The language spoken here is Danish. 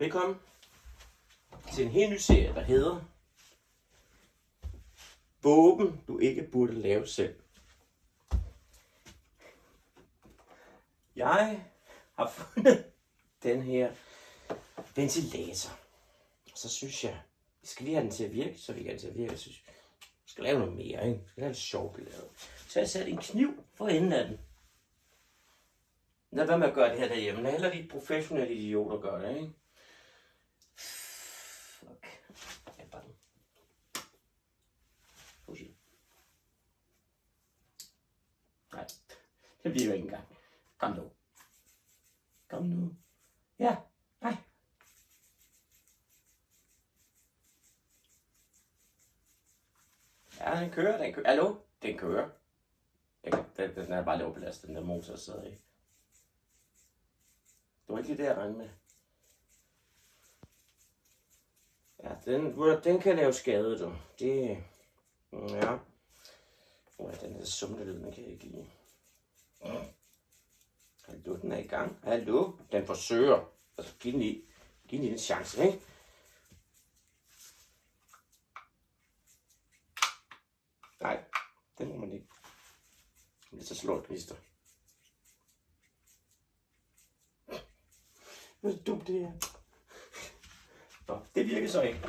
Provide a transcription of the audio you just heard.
Velkommen til en helt ny serie, der hedder Våben, du ikke burde lave selv. Jeg har fundet den her ventilator. Så synes jeg, vi skal lige have den til at virke, så vi kan have den til at virke. Jeg synes, vi skal lave noget mere, ikke? Vi skal have lidt sjovt lavet. Så jeg sat en kniv for enden af den. Lad være med at gøre det her derhjemme. Lad heller de professionelle idioter gøre det, ikke? Fuck. Jeg bare den. Nej, det bliver jo ikke engang. Kom nu. Kom nu. Ja, nej. Ja, den kører. Hallo? Den kører. Den er bare lidt overbelastet, den der motor sidder i. Det var ikke lige det, jeg regnede med. Ja, den kan lave skade, du. Det... Ja. Den her summende lyd, den kan jeg ikke lide. Hallo, den er i gang. Hallo, den forsøger. Altså, giv den lige en chance, ikke? Nej, den må man ikke. Det er så slået gnister. Hvor er det dumt, det her. Nå, det virker så ikke.